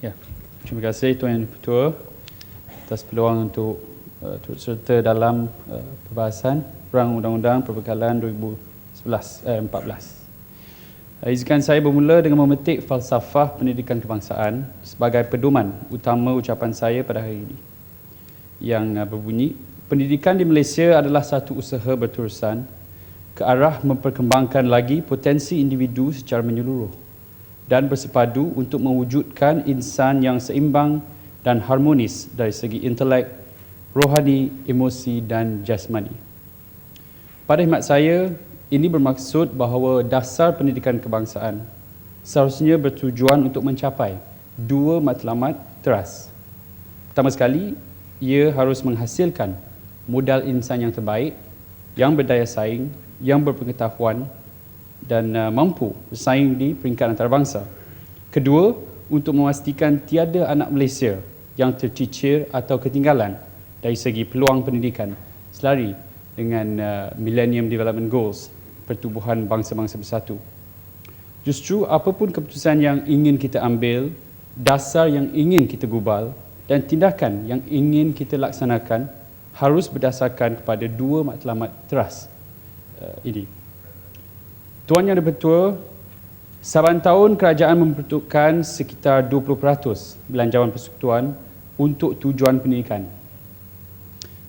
Ya, terima kasih Tuan Yang Ketua atas peluang untuk turut serta dalam perbahasan Perang Undang-Undang Perbekalan 2014. Izinkan saya bermula dengan memetik falsafah pendidikan kebangsaan sebagai pedoman utama ucapan saya pada hari ini, yang berbunyi, pendidikan di Malaysia adalah satu usaha berterusan ke arah memperkembangkan lagi potensi individu secara menyeluruh dan bersepadu untuk mewujudkan insan yang seimbang dan harmonis dari segi intelek, rohani, emosi dan jasmani. Pada khidmat saya, ini bermaksud bahawa dasar pendidikan kebangsaan seharusnya bertujuan untuk mencapai dua matlamat teras. Pertama sekali, ia harus menghasilkan modal insan yang terbaik, yang berdaya saing, yang berpengetahuan dan mampu bersaing di peringkat antarabangsa. Kedua, untuk memastikan tiada anak Malaysia yang tercicir atau ketinggalan dari segi peluang pendidikan selari dengan Millennium Development Goals, pertubuhan bangsa-bangsa bersatu. Justru apapun keputusan yang ingin kita ambil, dasar yang ingin kita gubal dan tindakan yang ingin kita laksanakan harus berdasarkan kepada dua matlamat teras ini. Tuan Yang Dipertua, saban tahun kerajaan memperuntukkan sekitar 20% belanjawan persekutuan untuk tujuan pendidikan.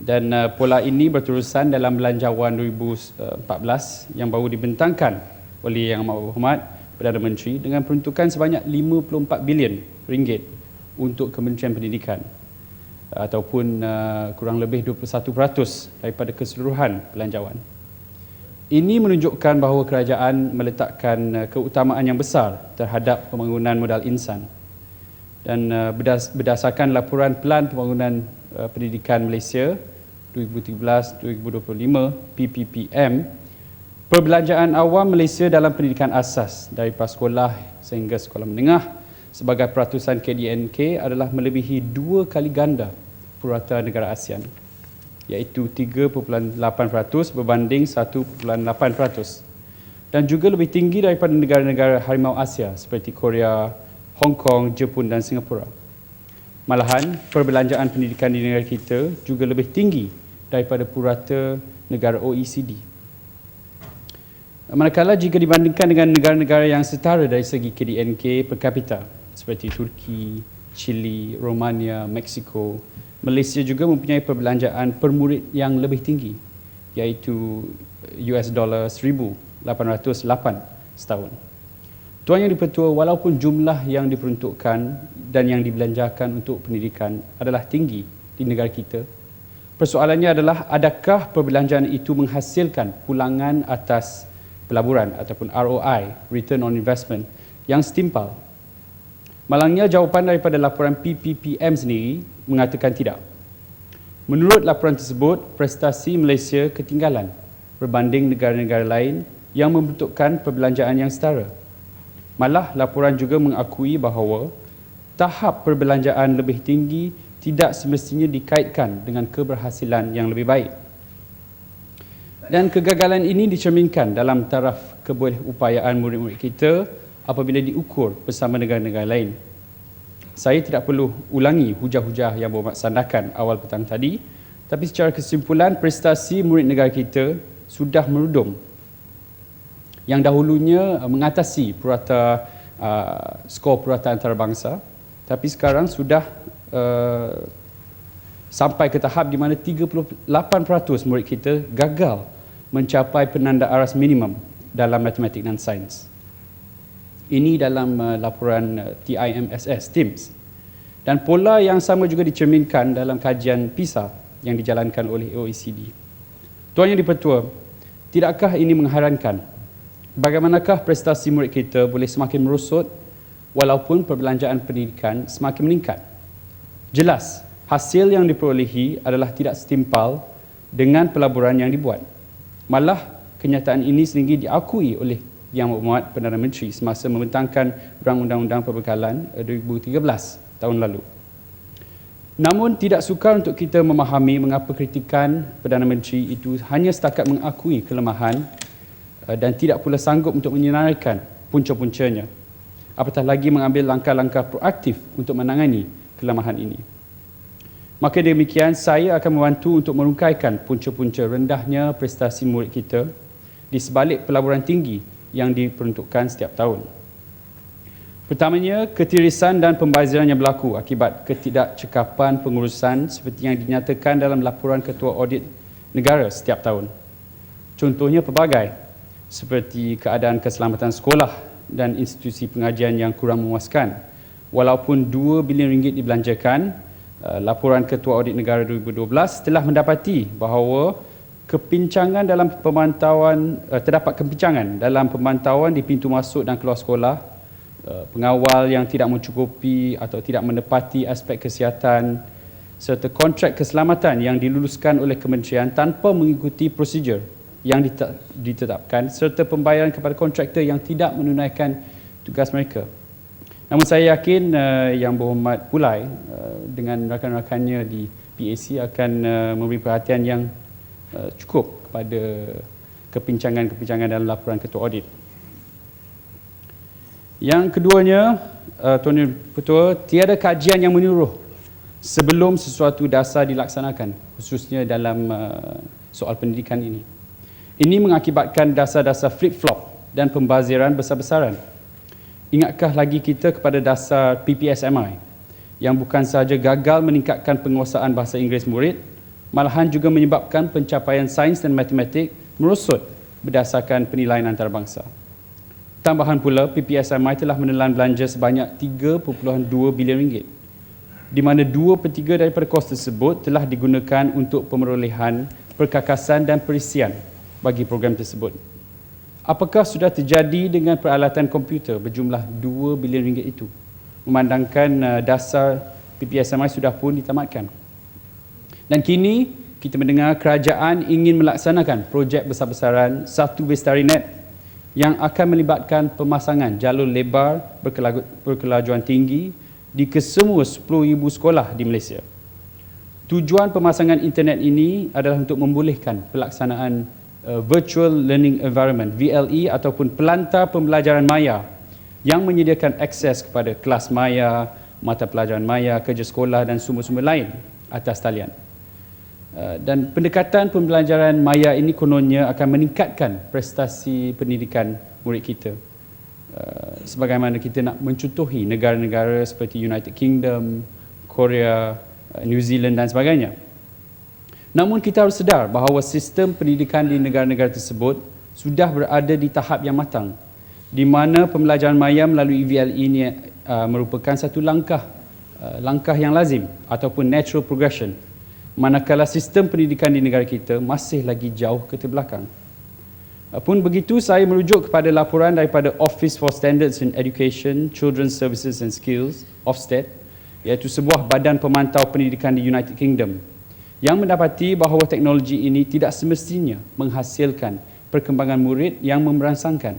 Dan pola ini berterusan dalam belanjawan 2014 yang baru dibentangkan oleh Yang Amat Berhormat Perdana Menteri dengan peruntukan sebanyak 54 bilion ringgit untuk Kementerian Pendidikan, ataupun kurang lebih 21% daripada keseluruhan belanjawan. Ini menunjukkan bahawa kerajaan meletakkan keutamaan yang besar terhadap pembangunan modal insan. Dan berdasarkan laporan Pelan Pembangunan Pendidikan Malaysia 2013-2025 PPPM, perbelanjaan awam Malaysia dalam pendidikan asas dari prasekolah sehingga sekolah menengah sebagai peratusan KDNK adalah melebihi 2 kali ganda purata negara ASEAN, iaitu 3.8% berbanding 1.8%, dan juga lebih tinggi daripada negara-negara harimau Asia seperti Korea, Hong Kong, Jepun dan Singapura. Malahan, perbelanjaan pendidikan di negara kita juga lebih tinggi daripada purata negara OECD. Manakala jika dibandingkan dengan negara-negara yang setara dari segi KDNK per kapita seperti Turki, Chile, Romania, Meksiko, Malaysia juga mempunyai perbelanjaan per murid yang lebih tinggi, iaitu $1,808 setahun. Tuan Yang Dipertua, walaupun jumlah yang diperuntukkan dan yang dibelanjakan untuk pendidikan adalah tinggi di negara kita, persoalannya adalah adakah perbelanjaan itu menghasilkan pulangan atas pelaburan ataupun ROI, Return on Investment, yang setimpal. Malangnya jawapan daripada laporan PPPM sendiri mengatakan tidak. Menurut laporan tersebut, prestasi Malaysia ketinggalan berbanding negara-negara lain yang membentukkan perbelanjaan yang setara. Malah laporan juga mengakui bahawa tahap perbelanjaan lebih tinggi tidak semestinya dikaitkan dengan keberhasilan yang lebih baik. Dan kegagalan ini dicerminkan dalam taraf kebolehupayaan murid-murid kita apabila diukur bersama negara-negara lain. Saya tidak perlu ulangi hujah-hujah yang Berhormat sandarkan awal petang tadi, tapi secara kesimpulan, prestasi murid negara kita sudah merudum. Yang dahulunya mengatasi purata skor purata antarabangsa, tapi sekarang sudah sampai ke tahap di mana 38% murid kita gagal mencapai penanda aras minimum dalam matematik dan sains. Ini dalam laporan TIMSS. Dan pola yang sama juga dicerminkan dalam kajian PISA yang dijalankan oleh OECD. Tuan Yang Dipertua, tidakkah ini mengherankan? Bagaimanakah prestasi murid kita boleh semakin merosot walaupun perbelanjaan pendidikan semakin meningkat? Jelas, hasil yang diperolehi adalah tidak setimpal dengan pelaburan yang dibuat. Malah, kenyataan ini sendiri diakui oleh Yang Berhormat Perdana Menteri semasa membentangkan Perang Undang-Undang Perbekalan 2013 tahun lalu. Namun tidak sukar untuk kita memahami mengapa kritikan Perdana Menteri itu hanya setakat mengakui kelemahan dan tidak pula sanggup untuk menyenaraikan punca-puncanya. apatah lagi mengambil langkah-langkah proaktif untuk menangani kelemahan ini. Maka demikian, saya akan membantu untuk merungkaikan punca-punca rendahnya prestasi murid kita di sebalik pelaburan tinggi yang diperuntukkan setiap tahun. Pertamanya, ketirisan dan pembaziran yang berlaku akibat ketidakcekapan pengurusan seperti yang dinyatakan dalam laporan Ketua Audit Negara setiap tahun. Contohnya pelbagai, seperti keadaan keselamatan sekolah dan institusi pengajian yang kurang memuaskan. Walaupun RM2 bilion dibelanjakan, laporan Ketua Audit Negara 2012 telah mendapati bahawa terdapat kepincangan dalam pemantauan di pintu masuk dan keluar sekolah, pengawal yang tidak mencukupi atau tidak menepati aspek kesihatan, serta kontrak keselamatan yang diluluskan oleh kementerian tanpa mengikuti prosedur yang ditetapkan, serta pembayaran kepada kontraktor yang tidak menunaikan tugas mereka. Namun saya yakin Yang Berhormat Pulai dengan rakan-rakannya di PAC akan memberi perhatian yang cukup kepada kepincangan-kepincangan dalam laporan Ketua Audit. Yang keduanya, Tuan Ketua, tiada kajian yang menyeluruh sebelum sesuatu dasar dilaksanakan, khususnya dalam soal pendidikan ini. Ini mengakibatkan dasar-dasar flip-flop dan pembaziran besar-besaran. Ingatkah lagi kita kepada dasar PPSMI yang bukan sahaja gagal meningkatkan penguasaan bahasa Inggeris murid, malahan juga menyebabkan pencapaian sains dan matematik merosot berdasarkan penilaian antarabangsa. Tambahan pula, PPSMI telah menelan belanja sebanyak RM3.2 bilion, di mana 2/3 daripada kos tersebut telah digunakan untuk pemerolehan, perkakasan dan perisian bagi program tersebut. Apakah sudah terjadi dengan peralatan komputer berjumlah RM2 bilion itu, memandangkan dasar PPSMI sudah pun ditamatkan? Dan kini kita mendengar kerajaan ingin melaksanakan projek besar-besaran Satu Bestari Net yang akan melibatkan pemasangan jalur lebar berkelajuan tinggi di kesemua 10,000 sekolah di Malaysia. Tujuan pemasangan internet ini adalah untuk membolehkan pelaksanaan Virtual Learning Environment, VLE, ataupun pelantar pembelajaran maya yang menyediakan akses kepada kelas maya, mata pelajaran maya, kerja sekolah dan sumber-sumber lain atas talian. Dan pendekatan pembelajaran maya ini kononnya akan meningkatkan prestasi pendidikan murid kita. Sebagaimana kita nak mencontohi negara-negara seperti United Kingdom, Korea, New Zealand dan sebagainya. Namun kita harus sedar bahawa sistem pendidikan di negara-negara tersebut sudah berada di tahap yang matang, di mana pembelajaran maya melalui VLE ini merupakan satu langkah yang lazim ataupun natural progression, manakala sistem pendidikan di negara kita masih lagi jauh ke terbelakang. Pun begitu, saya merujuk kepada laporan daripada Office for Standards in Education, Children's Services and Skills, Ofsted, iaitu sebuah badan pemantau pendidikan di United Kingdom, yang mendapati bahawa teknologi ini tidak semestinya menghasilkan perkembangan murid yang memberangsangkan.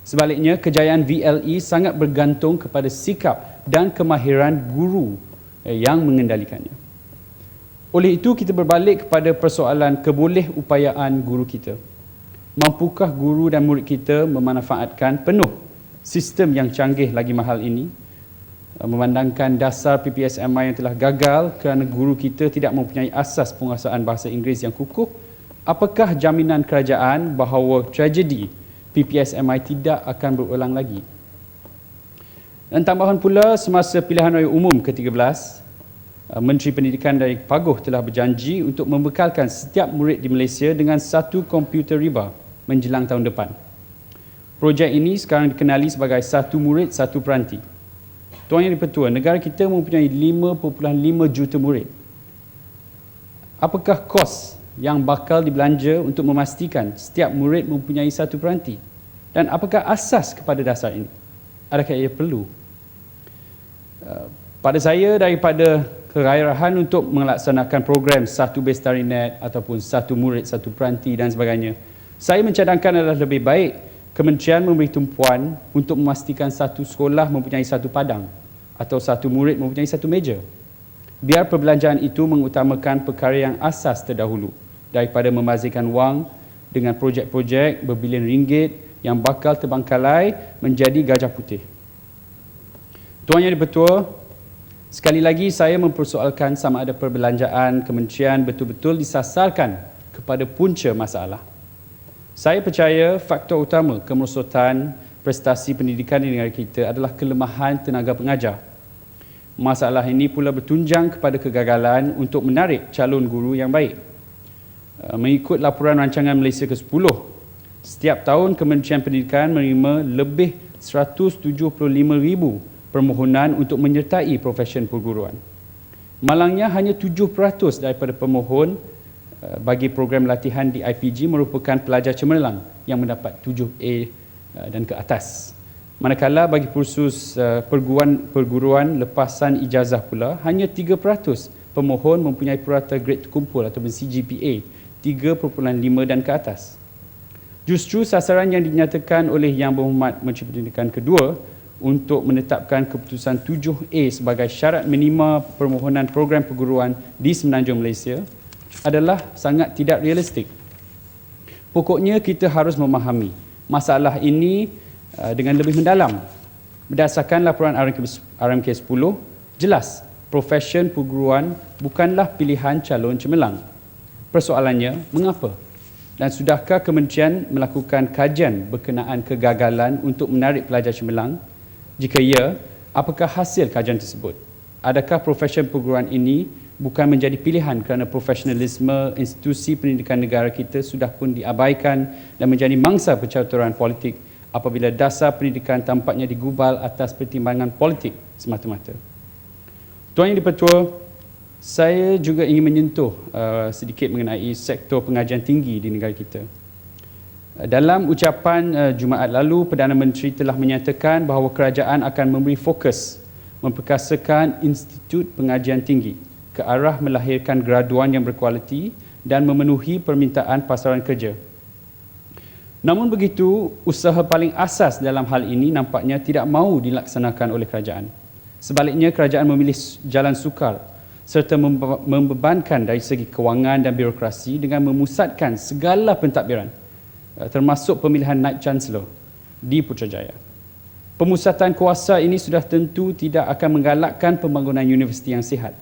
Sebaliknya, kejayaan VLE sangat bergantung kepada sikap dan kemahiran guru yang mengendalikannya. Oleh itu, kita berbalik kepada persoalan kebolehupayaan guru kita. Mampukah guru dan murid kita memanfaatkan penuh sistem yang canggih lagi mahal ini? Memandangkan dasar PPSMI yang telah gagal kerana guru kita tidak mempunyai asas penguasaan bahasa Inggeris yang kukuh, apakah jaminan kerajaan bahawa tragedi PPSMI tidak akan berulang lagi? Dan tambahan pula, semasa pilihan raya umum ke-13, Menteri Pendidikan dari Paguh telah berjanji untuk membekalkan setiap murid di Malaysia dengan satu komputer riba menjelang tahun depan. Projek ini sekarang dikenali sebagai Satu Murid Satu Peranti. Tuan Yang di-Pertua, negara kita mempunyai 5.5 juta murid. Apakah kos yang bakal dibelanja untuk memastikan setiap murid mempunyai satu peranti? Dan apakah asas kepada dasar ini? Adakah ia perlu? Pada saya, daripada kegairahan untuk melaksanakan program Satu Bestari Net ataupun Satu Murid Satu Peranti dan sebagainya, saya mencadangkan adalah lebih baik kementerian memberi tumpuan untuk memastikan satu sekolah mempunyai satu padang atau satu murid mempunyai satu meja. Biar perbelanjaan itu mengutamakan perkara yang asas terdahulu daripada membazirkan wang dengan projek-projek berbilion ringgit yang bakal terbangkalai menjadi gajah putih. Tuan Yang Di-Pertua, sekali lagi saya mempersoalkan sama ada perbelanjaan kementerian betul-betul disasarkan kepada punca masalah. Saya percaya faktor utama kemerosotan prestasi pendidikan di negara kita adalah kelemahan tenaga pengajar. Masalah ini pula bertunjang kepada kegagalan untuk menarik calon guru yang baik. Mengikut laporan rancangan Malaysia ke-10, setiap tahun Kementerian Pendidikan menerima lebih 175,000 permohonan untuk menyertai profesyen perguruan. Malangnya hanya 7% daripada pemohon bagi program latihan di IPG merupakan pelajar cemerlang yang mendapat 7A dan ke atas. Manakala bagi kursus perguruan lepasan ijazah pula, hanya 3% pemohon mempunyai purata grade terkumpul ataupun CGPA 3.5 dan ke atas. Justru sasaran yang dinyatakan oleh Yang Berhormat Menteri Pendidikan kedua untuk menetapkan keputusan 7A sebagai syarat minima permohonan program perguruan di Semenanjung Malaysia adalah sangat tidak realistik. Pokoknya kita harus memahami masalah ini dengan lebih mendalam. Berdasarkan laporan RMK 10, jelas profesyen perguruan bukanlah pilihan calon cemerlang. Persoalannya, mengapa? Dan sudahkah kementerian melakukan kajian berkenaan kegagalan untuk menarik pelajar cemerlang? Jika ya, apakah hasil kajian tersebut? Adakah profesyen perguruan ini bukan menjadi pilihan kerana profesionalisme institusi pendidikan negara kita sudah pun diabaikan dan menjadi mangsa percaturan politik apabila dasar pendidikan tampaknya digubal atas pertimbangan politik semata-mata? Tuan Yang Di-Pertua, saya juga ingin menyentuh sedikit mengenai sektor pengajian tinggi di negara kita. Dalam ucapan Jumaat lalu, Perdana Menteri telah menyatakan bahawa kerajaan akan memberi fokus memperkasakan institut pengajian tinggi ke arah melahirkan graduan yang berkualiti dan memenuhi permintaan pasaran kerja. Namun begitu, usaha paling asas dalam hal ini nampaknya tidak mahu dilaksanakan oleh kerajaan. Sebaliknya, kerajaan memilih jalan sukar serta membebankan dari segi kewangan dan birokrasi dengan memusatkan segala pentadbiran, termasuk pemilihan Naib Chancellor di Putrajaya. Pemusatan kuasa ini sudah tentu tidak akan menggalakkan pembangunan universiti yang sihat.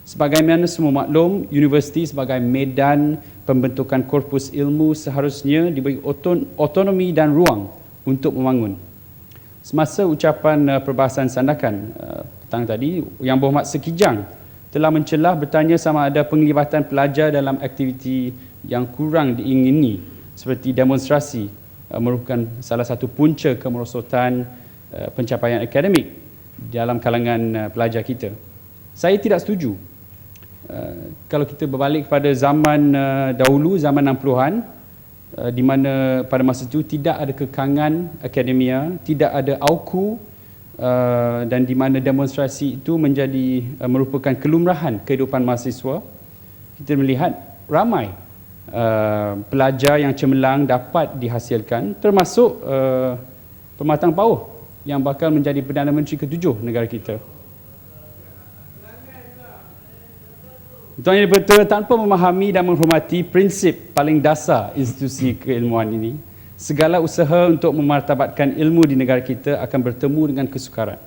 Sebagaimana semua maklum, universiti sebagai medan pembentukan korpus ilmu seharusnya diberi otonomi dan ruang untuk membangun. Semasa ucapan perbahasan sandakan petang tadi, Yang Berhormat Sekijang telah mencelah bertanya sama ada penglibatan pelajar dalam aktiviti yang kurang diingini seperti demonstrasi merupakan salah satu punca kemerosotan pencapaian akademik dalam kalangan pelajar kita. Saya tidak setuju. Kalau kita berbalik kepada zaman dahulu, zaman 60-an, di mana pada masa itu tidak ada kekangan akademia, tidak ada AUKU, dan di mana demonstrasi itu menjadi merupakan kelumrahan kehidupan mahasiswa, kita melihat ramai pelajar yang cemerlang dapat dihasilkan, termasuk pematang pauh yang bakal menjadi Perdana Menteri ke-7 negara kita. Tuan Yang Di-Pertua, tanpa memahami dan menghormati prinsip paling dasar institusi keilmuan ini, segala usaha untuk memartabatkan ilmu di negara kita akan bertemu dengan kesukaran.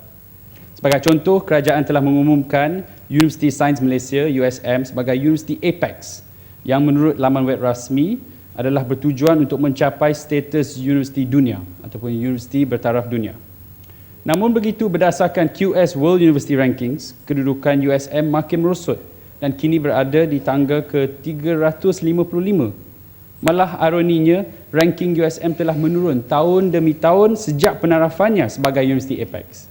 Sebagai contoh, kerajaan telah mengumumkan Universiti Sains Malaysia USM sebagai Universiti Apex yang menurut laman web rasmi adalah bertujuan untuk mencapai status universiti dunia ataupun universiti bertaraf dunia. Namun begitu, berdasarkan QS World University Rankings, kedudukan USM makin merosot dan kini berada di tangga ke-355. Malah ironinya, ranking USM telah menurun tahun demi tahun sejak penarafannya sebagai Universiti Apex.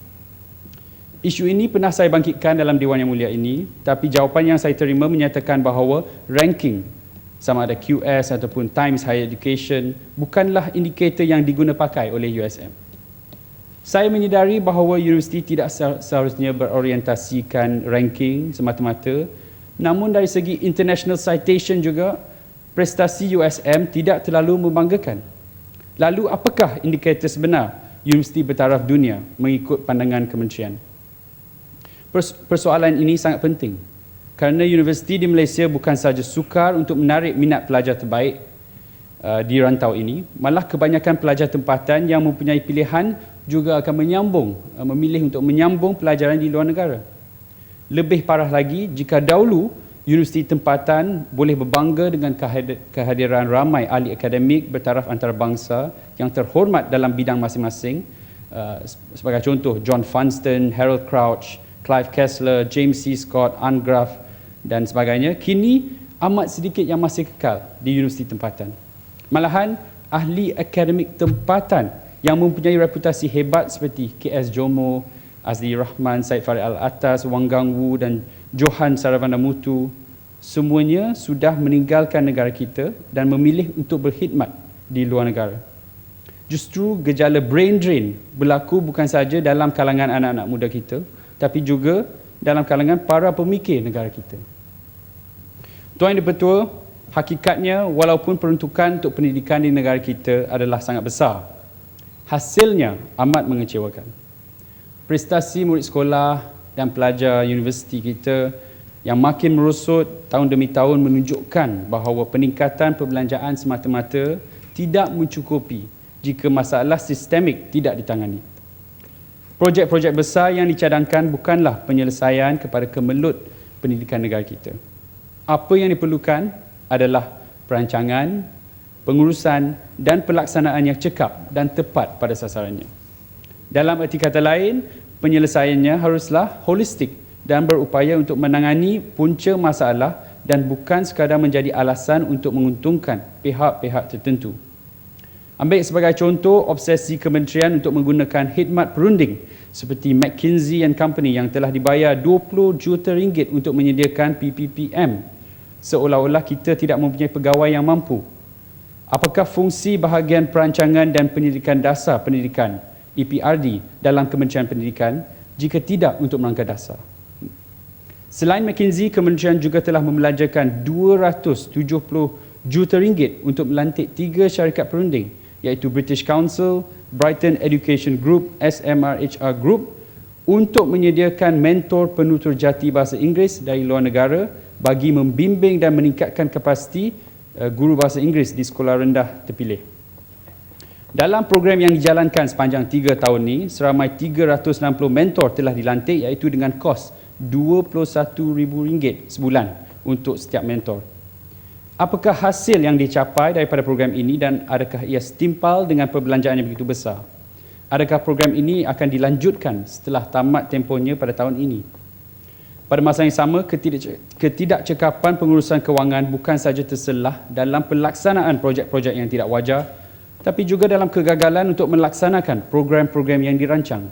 Isu ini pernah saya bangkitkan dalam Dewan Yang Mulia ini, tapi jawapan yang saya terima menyatakan bahawa ranking sama ada QS ataupun Times Higher Education bukanlah indikator yang diguna pakai oleh USM. Saya menyedari bahawa universiti tidak seharusnya berorientasikan ranking semata-mata, namun dari segi international citation juga, prestasi USM tidak terlalu membanggakan. Lalu apakah indikator sebenar universiti bertaraf dunia mengikut pandangan kementerian? Persoalan ini sangat penting kerana universiti di Malaysia bukan sahaja sukar untuk menarik minat pelajar terbaik di rantau ini, malah kebanyakan pelajar tempatan yang mempunyai pilihan juga akan memilih untuk menyambung pelajaran di luar negara. Lebih parah lagi, jika dahulu universiti tempatan boleh berbangga dengan kehadiran ramai ahli akademik bertaraf antarabangsa yang terhormat dalam bidang masing-masing, sebagai contoh John Funston, Harold Crouch, Clive Kessler, James C. Scott, Anne Graf dan sebagainya, kini amat sedikit yang masih kekal di universiti tempatan. Malahan, ahli akademik tempatan yang mempunyai reputasi hebat seperti K.S. Jomo, Azli Rahman, Syed Farid Al-Atas, Wang Gangwu dan Johan Saravandamutu, semuanya sudah meninggalkan negara kita dan memilih untuk berkhidmat di luar negara. Justru gejala brain drain berlaku bukan saja dalam kalangan anak-anak muda kita, tapi juga dalam kalangan para pemikir negara kita. Tuan Yang Dipertua, hakikatnya walaupun peruntukan untuk pendidikan di negara kita adalah sangat besar, hasilnya amat mengecewakan. Prestasi murid sekolah dan pelajar universiti kita yang makin merosot tahun demi tahun menunjukkan bahawa peningkatan perbelanjaan semata-mata tidak mencukupi jika masalah sistemik tidak ditangani. Projek-projek besar yang dicadangkan bukanlah penyelesaian kepada kemelut pendidikan negara kita. Apa yang diperlukan adalah perancangan, pengurusan dan pelaksanaan yang cekap dan tepat pada sasarannya. Dalam erti kata lain, penyelesaiannya haruslah holistik dan berupaya untuk menangani punca masalah dan bukan sekadar menjadi alasan untuk menguntungkan pihak-pihak tertentu. Ambil sebagai contoh obsesi kementerian untuk menggunakan khidmat perunding seperti McKinsey & Company yang telah dibayar 20 juta ringgit untuk menyediakan PPPM, seolah-olah kita tidak mempunyai pegawai yang mampu. Apakah fungsi bahagian perancangan dan pendidikan dasar pendidikan EPRD dalam Kementerian Pendidikan jika tidak untuk merangka dasar? Selain McKinsey, kementerian juga telah membelanjakan 270 juta ringgit untuk melantik 3 syarikat perunding, iaitu British Council, Brighton Education Group, SMRHR Group, untuk menyediakan mentor penutur jati bahasa Inggeris dari luar negara bagi membimbing dan meningkatkan kapasiti guru bahasa Inggeris di sekolah rendah terpilih. Dalam program yang dijalankan sepanjang 3 tahun ini, seramai 360 mentor telah dilantik, iaitu dengan kos RM21,000 sebulan untuk setiap mentor. Apakah hasil yang dicapai daripada program ini dan adakah ia setimpal dengan perbelanjaan yang begitu besar? Adakah program ini akan dilanjutkan setelah tamat tempohnya pada tahun ini? Pada masa yang sama, ketidakcekapan pengurusan kewangan bukan sahaja terselah dalam pelaksanaan projek-projek yang tidak wajar, tapi juga dalam kegagalan untuk melaksanakan program-program yang dirancang.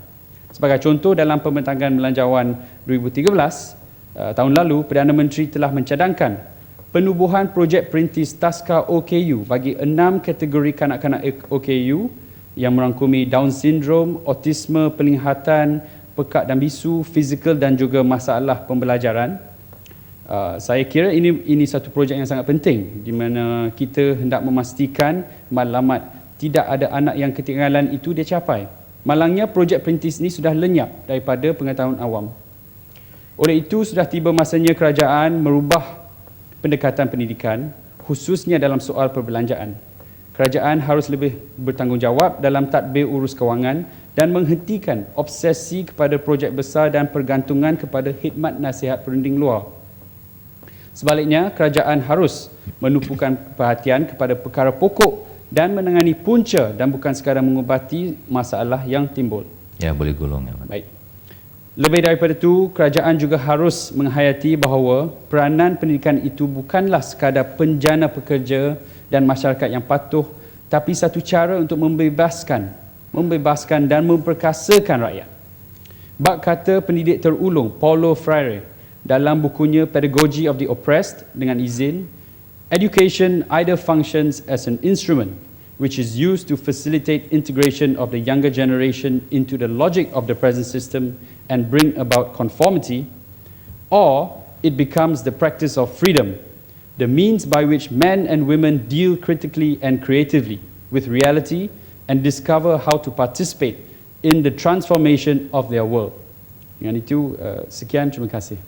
Sebagai contoh, dalam Pembentangan Belanjawan 2013, tahun lalu, Perdana Menteri telah mencadangkan penubuhan projek perintis taska OKU bagi 6 kategori kanak-kanak OKU yang merangkumi Down Syndrome, autisme, penglihatan, pekak dan bisu, fizikal dan juga masalah pembelajaran. Saya kira ini satu projek yang sangat penting di mana kita hendak memastikan matlamat tidak ada anak yang ketinggalan itu dia capai. Malangnya projek perintis ini sudah lenyap daripada pengetahuan awam. Oleh itu sudah tiba masanya kerajaan merubah pendekatan pendidikan, khususnya dalam soal perbelanjaan. Kerajaan harus lebih bertanggungjawab dalam tadbir urus kewangan dan menghentikan obsesi kepada projek besar dan pergantungan kepada khidmat nasihat perunding luar. Sebaliknya, kerajaan harus menumpukan perhatian kepada perkara pokok dan menangani punca dan bukan sekadar mengubati masalah yang timbul. Ya, boleh golong. Ya, baik. Lebih daripada itu, kerajaan juga harus menghayati bahawa peranan pendidikan itu bukanlah sekadar penjana pekerja dan masyarakat yang patuh, tapi satu cara untuk membebaskan dan memperkasakan rakyat. Bab kata pendidik terulung Paulo Freire dalam bukunya Pedagogy of the Oppressed dengan izin, education either functions as an instrument which is used to facilitate integration of the younger generation into the logic of the present system and bring about conformity, or it becomes the practice of freedom, the means by which men and women deal critically and creatively with reality and discover how to participate in the transformation of their world. Dengan itu, sekian, terima kasih.